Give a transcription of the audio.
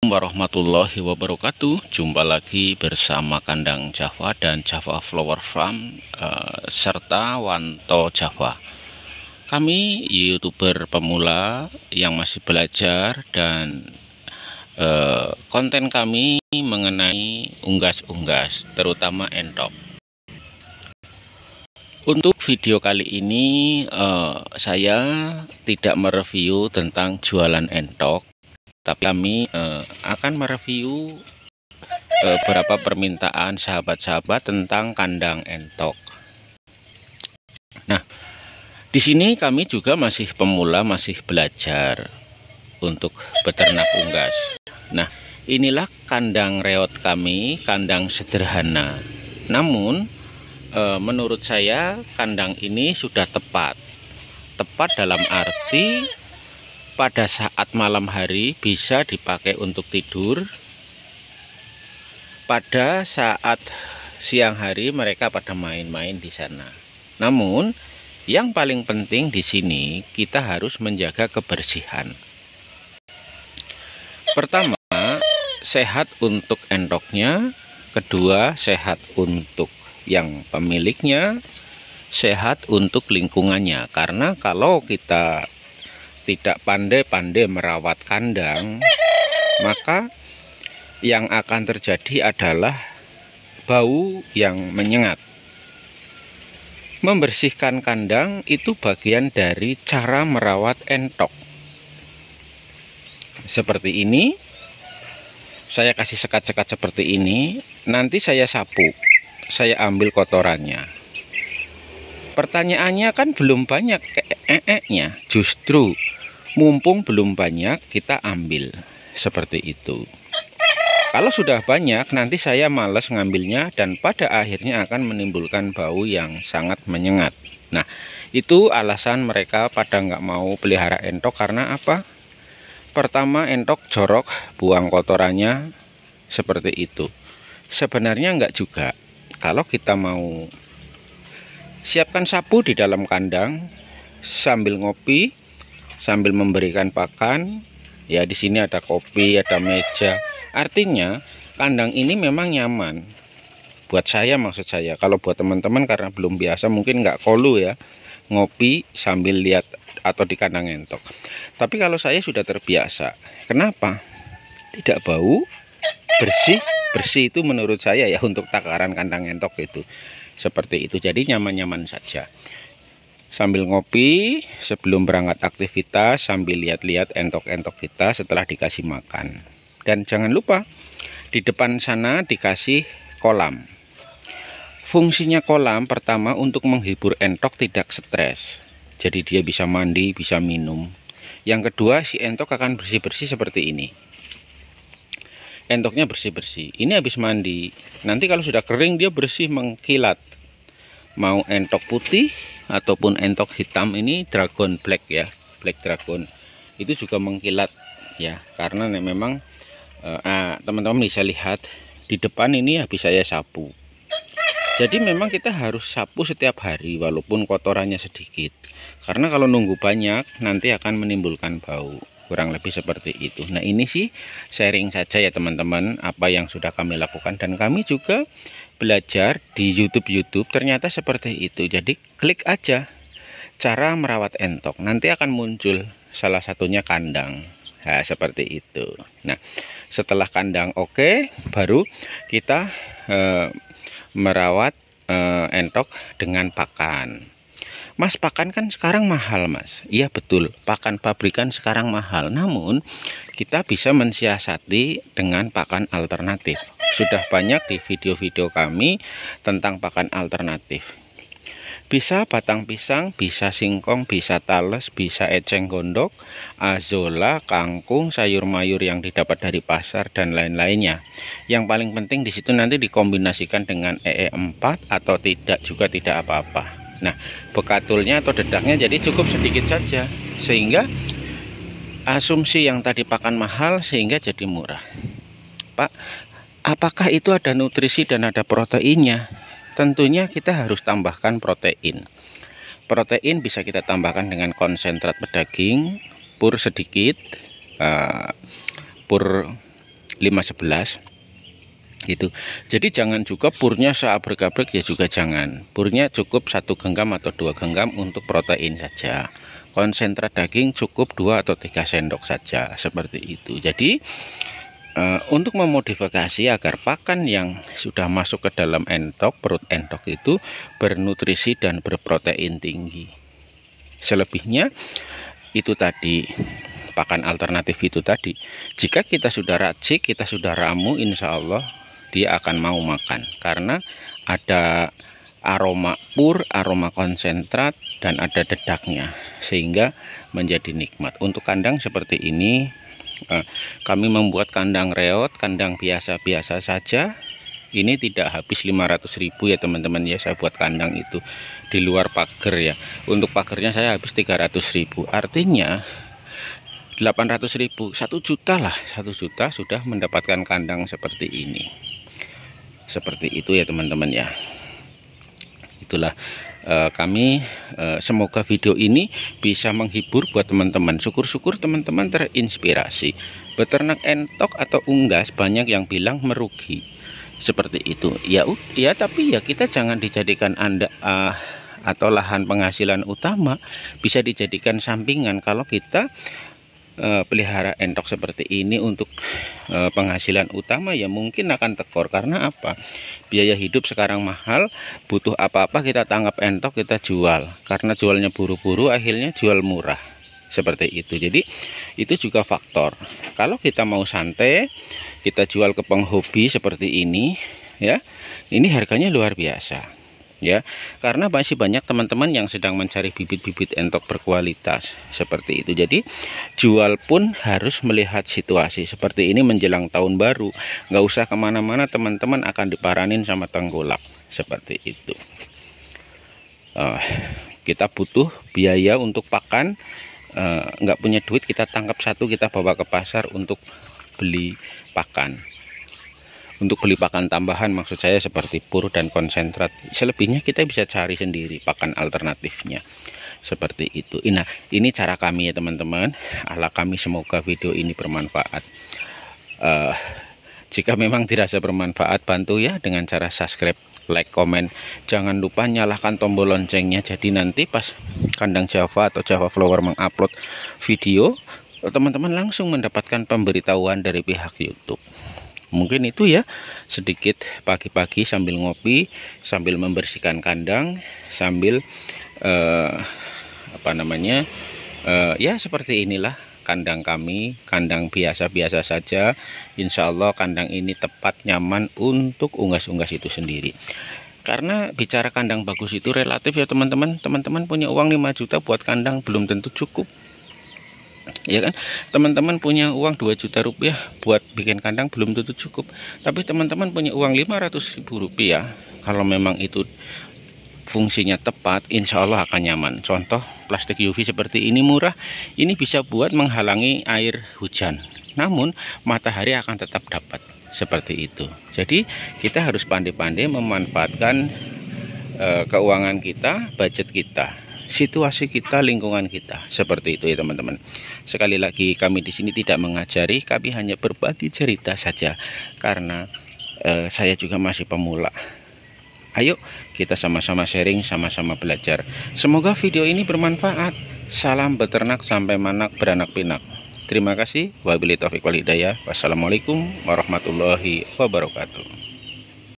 Warahmatullahi wabarakatuh. Jumpa lagi bersama Kandang Java dan Java Flower Farm serta Wanto Java. Kami YouTuber pemula yang masih belajar dan konten kami mengenai unggas-unggas, terutama entok. Untuk video kali ini saya tidak mereview tentang jualan entok, tapi kami akan mereview beberapa permintaan sahabat-sahabat tentang kandang entok. Nah, di sini kami juga masih pemula, masih belajar untuk beternak unggas. Nah, inilah kandang reot kami, kandang sederhana. Namun, menurut saya kandang ini sudah tepat. Tepat dalam arti pada saat malam hari bisa dipakai untuk tidur. Pada saat siang hari mereka pada main-main di sana. Namun, yang paling penting di sini kita harus menjaga kebersihan. Pertama, sehat untuk entoknya. Kedua, sehat untuk yang pemiliknya. Sehat untuk lingkungannya. Karena kalau kita tidak pandai-pandai merawat kandang, maka yang akan terjadi adalah bau yang menyengat. Membersihkan kandang itu bagian dari cara merawat entok. Seperti ini, saya kasih sekat-sekat seperti ini, nanti saya sapu, saya ambil kotorannya. Pertanyaannya kan belum banyak nya, justru mumpung belum banyak kita ambil seperti itu. Kalau sudah banyak nanti saya malas ngambilnya dan pada akhirnya akan menimbulkan bau yang sangat menyengat. Nah, itu alasan mereka pada nggak mau pelihara entok. Karena apa? Pertama, entok jorok, buang kotorannya seperti itu. Sebenarnya nggak juga. Kalau kita mau siapkan sapu di dalam kandang sambil ngopi, sambil memberikan pakan, ya di sini ada kopi, ada meja. Artinya kandang ini memang nyaman buat saya, maksud saya. Kalau buat teman-teman karena belum biasa mungkin nggak kolu ya, ngopi sambil lihat atau di kandang entok. Tapi kalau saya sudah terbiasa. Kenapa? Tidak bau, bersih. Bersih itu menurut saya ya untuk takaran kandang entok itu seperti itu. Jadi nyaman-nyaman saja. Sambil ngopi sebelum berangkat aktivitas, sambil lihat-lihat entok-entok kita setelah dikasih makan. Dan jangan lupa di depan sana dikasih kolam. Fungsinya kolam pertama untuk menghibur entok tidak stres. Jadi dia bisa mandi, bisa minum. Yang kedua, si entok akan bersih-bersih seperti ini. Entoknya bersih-bersih. Ini habis mandi. Nanti kalau sudah kering dia bersih mengkilat. Mau entok putih ataupun entok hitam, ini dragon black ya, black dragon. Itu juga mengkilat ya, karena memang teman-teman bisa lihat di depan ini habis saya sapu. Jadi memang kita harus sapu setiap hari walaupun kotorannya sedikit. Karena kalau nunggu banyak nanti akan menimbulkan bau. Kurang lebih seperti itu. Nah, ini sih sharing saja ya teman-teman apa yang sudah kami lakukan, dan kami juga belajar di YouTube ternyata seperti itu. Jadi klik aja cara merawat entok, nanti akan muncul salah satunya kandang. Nah, seperti itu. Nah, setelah kandang oke, baru kita merawat entok dengan pakan. Mas, pakan kan sekarang mahal, Mas. Iya betul, pakan pabrikan sekarang mahal. Namun kita bisa mensiasati dengan pakan alternatif. Sudah banyak di video-video kami tentang pakan alternatif. Bisa batang pisang, bisa singkong, bisa tales, bisa eceng gondok, azola, kangkung, sayur mayur yang didapat dari pasar dan lain-lainnya. Yang paling penting di situ nanti dikombinasikan dengan EE4 atau tidak juga tidak apa-apa. Nah, bekatulnya atau dedaknya jadi cukup sedikit saja sehingga asumsi yang tadi pakan mahal sehingga jadi murah. Pak, apakah itu ada nutrisi dan ada proteinnya? Tentunya kita harus tambahkan protein. Protein bisa kita tambahkan dengan konsentrat pedaging, pur sedikit, pur 5-11 gitu. Jadi jangan juga purnya seabrek-abrek, ya juga jangan. Purnya cukup 1 genggam atau 2 genggam untuk protein saja. Konsentrat daging cukup 2 atau 3 sendok saja, seperti itu. Jadi untuk memodifikasi agar pakan yang sudah masuk ke dalam entok, perut entok itu bernutrisi dan berprotein tinggi. Selebihnya itu tadi, pakan alternatif itu tadi, jika kita sudah racik, kita sudah ramu, insya Allah dia akan mau makan, karena ada aroma pur, aroma konsentrat, dan ada dedaknya, sehingga menjadi nikmat. Untuk kandang seperti ini, kami membuat kandang reot, kandang biasa-biasa saja. Ini tidak habis 500.000 ya teman-teman ya, saya buat kandang itu di luar pagar ya. Untuk pagarnya saya habis 300.000, artinya 800.000, 1 juta lah, 1 juta sudah mendapatkan kandang seperti ini. Seperti itu ya teman-teman ya. Itulah kami, semoga video ini bisa menghibur buat teman-teman. Syukur-syukur teman-teman terinspirasi. Beternak entok atau unggas banyak yang bilang merugi, seperti itu ya. Tapi ya kita jangan dijadikan atau lahan penghasilan utama, bisa dijadikan sampingan. Kalau kita pelihara entok seperti ini untuk penghasilan utama, ya mungkin akan tekor. Karena apa? Biaya hidup sekarang mahal, butuh apa-apa kita tangkap entok, kita jual. Karena jualnya buru-buru, akhirnya jual murah, seperti itu. Jadi itu juga faktor. Kalau kita mau santai, kita jual ke penghobi seperti ini ya, ini harganya luar biasa ya, karena masih banyak teman-teman yang sedang mencari bibit-bibit entok berkualitas seperti itu. Jadi jual pun harus melihat situasi seperti ini menjelang tahun baru. Nggak usah kemana-mana, teman-teman akan diparanin sama tengkulak, seperti itu. Kita butuh biaya untuk pakan, nggak punya duit, kita tangkap satu, kita bawa ke pasar untuk beli pakan. Untuk beli pakan tambahan maksud saya, seperti pur dan konsentrat. Selebihnya kita bisa cari sendiri pakan alternatifnya, seperti itu. Nah, ini cara kami ya teman-teman, ala kami. Semoga video ini bermanfaat. Jika memang dirasa bermanfaat, bantu ya dengan cara subscribe, like, komen. Jangan lupa nyalakan tombol loncengnya, jadi nanti pas kandang Java atau Java Flower mengupload video, teman-teman langsung mendapatkan pemberitahuan dari pihak YouTube. Mungkin itu ya, sedikit pagi-pagi sambil ngopi, sambil membersihkan kandang, sambil ya seperti inilah kandang kami, kandang biasa-biasa saja. Insya Allah kandang ini tepat, nyaman untuk unggas-unggas itu sendiri. Karena bicara kandang bagus itu relatif ya teman-teman. Teman-teman punya uang 5 juta buat kandang belum tentu cukup, ya kan? Teman-teman punya uang 2 juta rupiah buat bikin kandang belum tentu cukup. Tapi teman-teman punya uang 500.000 rupiah, kalau memang itu fungsinya tepat, insya Allah akan nyaman. Contoh plastik UV seperti ini murah, ini bisa buat menghalangi air hujan, namun matahari akan tetap dapat, seperti itu. Jadi kita harus pandai-pandai memanfaatkan keuangan kita, budget kita, situasi kita, lingkungan kita, seperti itu ya teman-teman. Sekali lagi, kami di sini tidak mengajari, kami hanya berbagi cerita saja, karena saya juga masih pemula. Ayo kita sama-sama sharing, sama-sama belajar. Semoga video ini bermanfaat. Salam beternak sampai manak beranak pinak. Terima kasih. Wabillahi taufiq wal hidayah. Wassalamualaikum warahmatullahi wabarakatuh.